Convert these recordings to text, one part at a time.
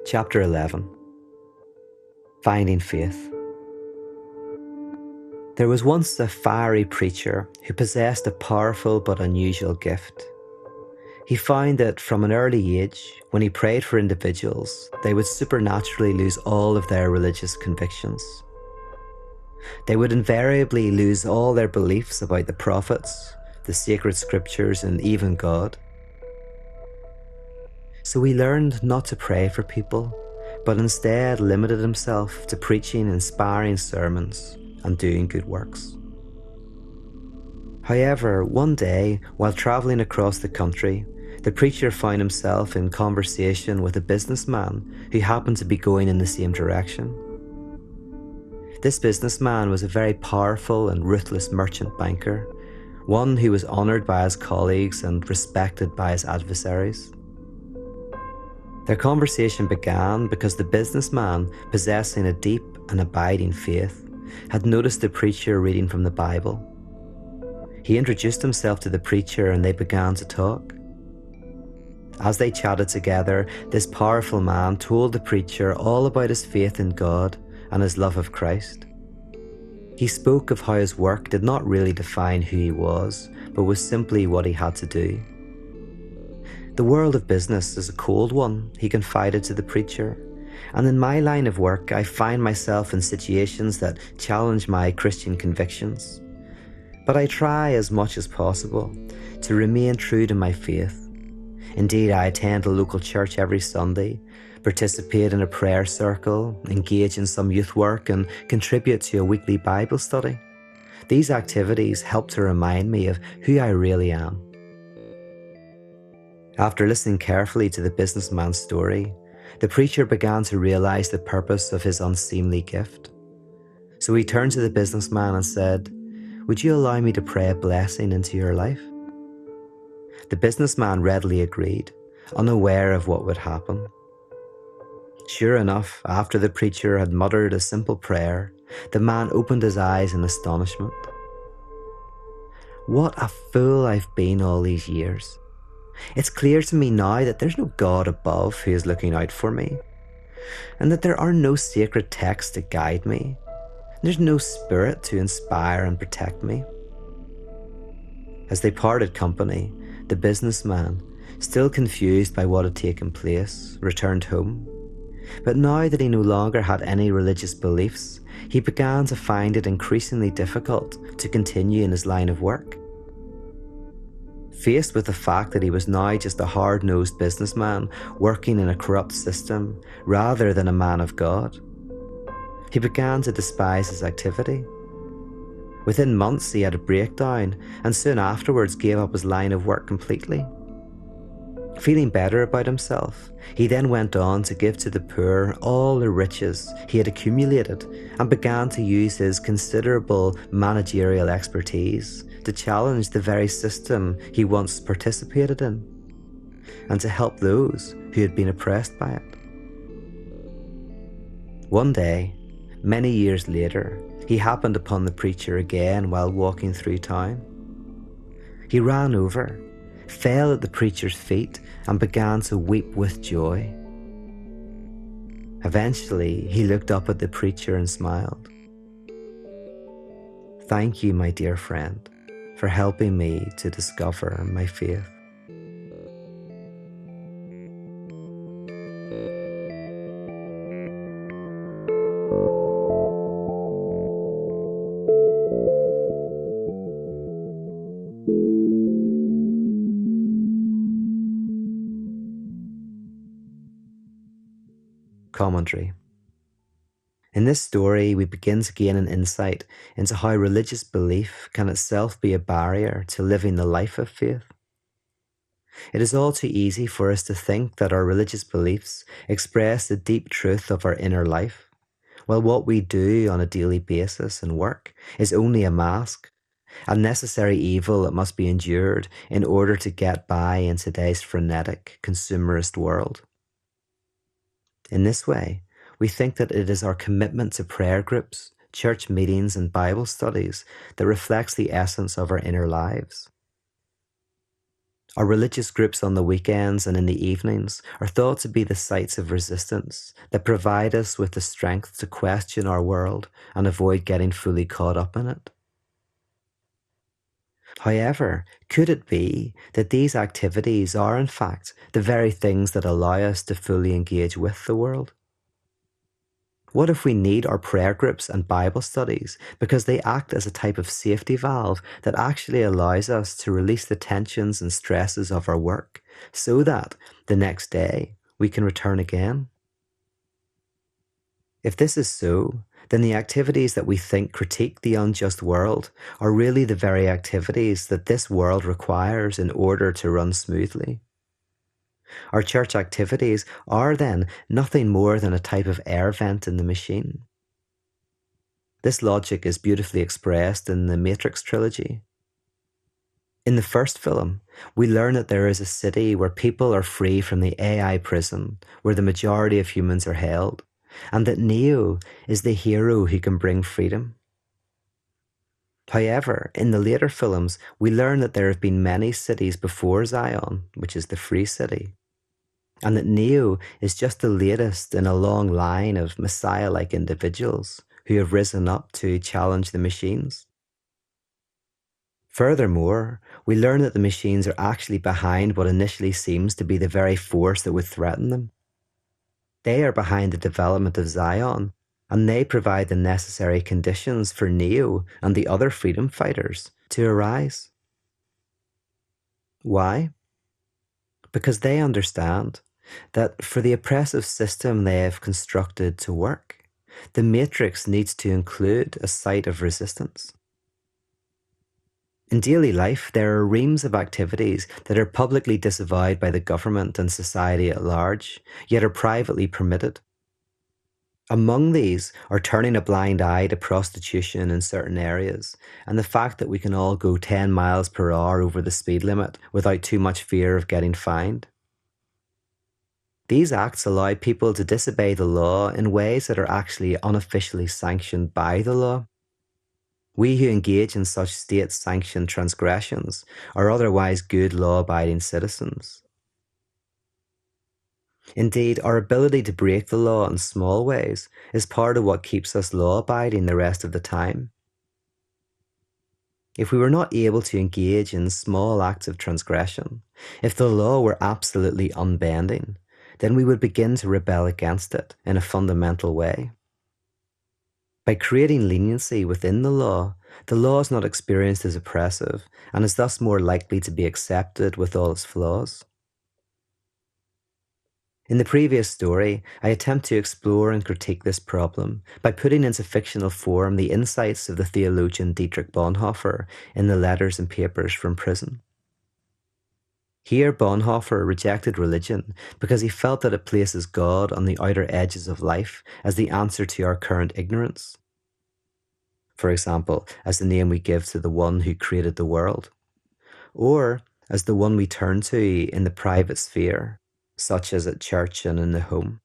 Chapter 11. Finding Faith. There was once a fiery preacher who possessed a powerful but unusual gift. He found that from an early age, when he prayed for individuals, they would supernaturally lose all of their religious convictions. They would invariably lose all their beliefs about the prophets, the sacred scriptures, and even God. So he learned not to pray for people, but instead limited himself to preaching inspiring sermons and doing good works. However, one day, while travelling across the country, the preacher found himself in conversation with a businessman who happened to be going in the same direction. This businessman was a very powerful and ruthless merchant banker, one who was honoured by his colleagues and respected by his adversaries. Their conversation began because the businessman, possessing a deep and abiding faith, had noticed the preacher reading from the Bible. He introduced himself to the preacher and they began to talk. As they chatted together, this powerful man told the preacher all about his faith in God and his love of Christ. He spoke of how his work did not really define who he was, but was simply what he had to do. The world of business is a cold one, he confided to the preacher, and in my line of work I find myself in situations that challenge my Christian convictions. But I try as much as possible to remain true to my faith. Indeed, I attend a local church every Sunday, participate in a prayer circle, engage in some youth work, and contribute to a weekly Bible study. These activities help to remind me of who I really am. After listening carefully to the businessman's story, the preacher began to realize the purpose of his unseemly gift. So he turned to the businessman and said, "Would you allow me to pray a blessing into your life?" The businessman readily agreed, unaware of what would happen. Sure enough, after the preacher had muttered a simple prayer, the man opened his eyes in astonishment. "What a fool I've been all these years. It's clear to me now that there's no God above who is looking out for me, and that there are no sacred texts to guide me. There's no spirit to inspire and protect me." As they parted company, the businessman, still confused by what had taken place, returned home. But now that he no longer had any religious beliefs, he began to find it increasingly difficult to continue in his line of work. Faced with the fact that he was now just a hard-nosed businessman working in a corrupt system rather than a man of God, he began to despise his activity. Within months he had a breakdown and soon afterwards gave up his line of work completely. Feeling better about himself, he then went on to give to the poor all the riches he had accumulated and began to use his considerable managerial expertise to challenge the very system he once participated in, and to help those who had been oppressed by it. One day, many years later, he happened upon the preacher again while walking through town. He ran over, fell at the preacher's feet, and began to weep with joy. Eventually, he looked up at the preacher and smiled. "Thank you, my dear friend, for helping me to discover my faith." Commentary. In this story, we begin to gain an insight into how religious belief can itself be a barrier to living the life of faith. It is all too easy for us to think that our religious beliefs express the deep truth of our inner life, while what we do on a daily basis and work is only a mask, a necessary evil that must be endured in order to get by in today's frenetic, consumerist world. In this way, we think that it is our commitment to prayer groups, church meetings, and Bible studies that reflects the essence of our inner lives. Our religious groups on the weekends and in the evenings are thought to be the sites of resistance that provide us with the strength to question our world and avoid getting fully caught up in it. However, could it be that these activities are in fact the very things that allow us to fully engage with the world? What if we need our prayer groups and Bible studies because they act as a type of safety valve that actually allows us to release the tensions and stresses of our work so that the next day we can return again? If this is so, then the activities that we think critique the unjust world are really the very activities that this world requires in order to run smoothly. Our church activities are then nothing more than a type of air vent in the machine. This logic is beautifully expressed in the Matrix trilogy. In the first film, we learn that there is a city where people are free from the AI prison where the majority of humans are held, and that Neo is the hero who can bring freedom. However, in the later films, we learn that there have been many cities before Zion, which is the free city, and that Neo is just the latest in a long line of Messiah-like individuals who have risen up to challenge the machines. Furthermore, we learn that the machines are actually behind what initially seems to be the very force that would threaten them. They are behind the development of Zion, and they provide the necessary conditions for Neo and the other freedom fighters to arise. Why? Because they understand that for the oppressive system they have constructed to work, the matrix needs to include a site of resistance. In daily life, there are reams of activities that are publicly disavowed by the government and society at large, yet are privately permitted. Among these are turning a blind eye to prostitution in certain areas, and the fact that we can all go 10 miles per hour over the speed limit without too much fear of getting fined. These acts allow people to disobey the law in ways that are actually unofficially sanctioned by the law. We who engage in such state-sanctioned transgressions are otherwise good law-abiding citizens. Indeed, our ability to break the law in small ways is part of what keeps us law-abiding the rest of the time. If we were not able to engage in small acts of transgression, if the law were absolutely unbending, then we would begin to rebel against it in a fundamental way. By creating leniency within the law is not experienced as oppressive and is thus more likely to be accepted with all its flaws. In the previous story, I attempt to explore and critique this problem by putting into fictional form the insights of the theologian Dietrich Bonhoeffer in the Letters and Papers from Prison. Here, Bonhoeffer rejected religion because he felt that it places God on the outer edges of life as the answer to our current ignorance. For example, as the name we give to the one who created the world, or as the one we turn to in the private sphere, such as at church and in the home.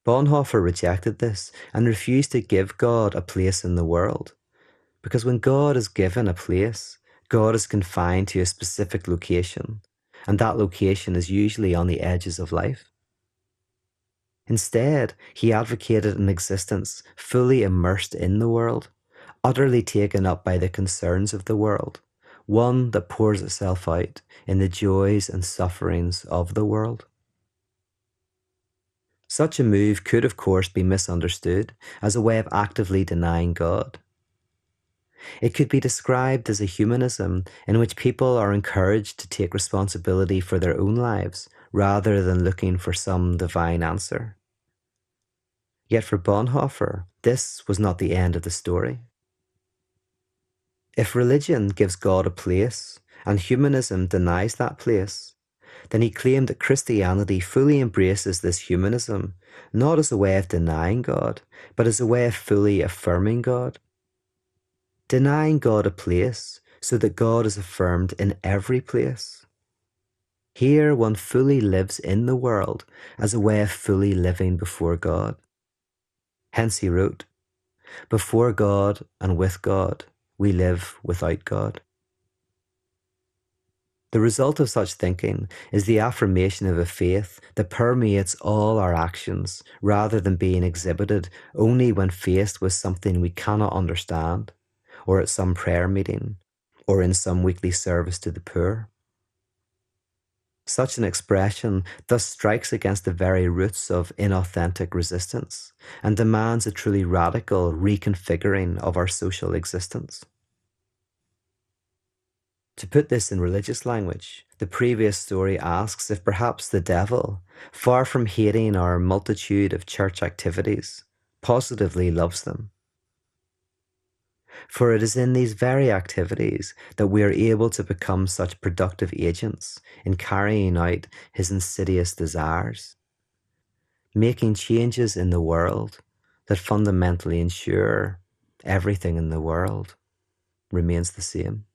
Bonhoeffer rejected this and refused to give God a place in the world, because when God is given a place, God is confined to a specific location, and that location is usually on the edges of life. Instead, he advocated an existence fully immersed in the world, utterly taken up by the concerns of the world, one that pours itself out in the joys and sufferings of the world. Such a move could, of course, be misunderstood as a way of actively denying God. It could be described as a humanism in which people are encouraged to take responsibility for their own lives rather than looking for some divine answer. Yet for Bonhoeffer, this was not the end of the story. If religion gives God a place and humanism denies that place, then he claimed that Christianity fully embraces this humanism, not as a way of denying God, but as a way of fully affirming God. Denying God a place so that God is affirmed in every place. Here one fully lives in the world as a way of fully living before God. Hence he wrote, "Before God and with God, we live without God." The result of such thinking is the affirmation of a faith that permeates all our actions rather than being exhibited only when faced with something we cannot understand, or at some prayer meeting, or in some weekly service to the poor. Such an expression thus strikes against the very roots of inauthentic resistance and demands a truly radical reconfiguring of our social existence. To put this in religious language, the previous story asks if perhaps the devil, far from hating our multitude of church activities, positively loves them. For it is in these very activities that we are able to become such productive agents in carrying out his insidious desires, making changes in the world that fundamentally ensure everything in the world remains the same.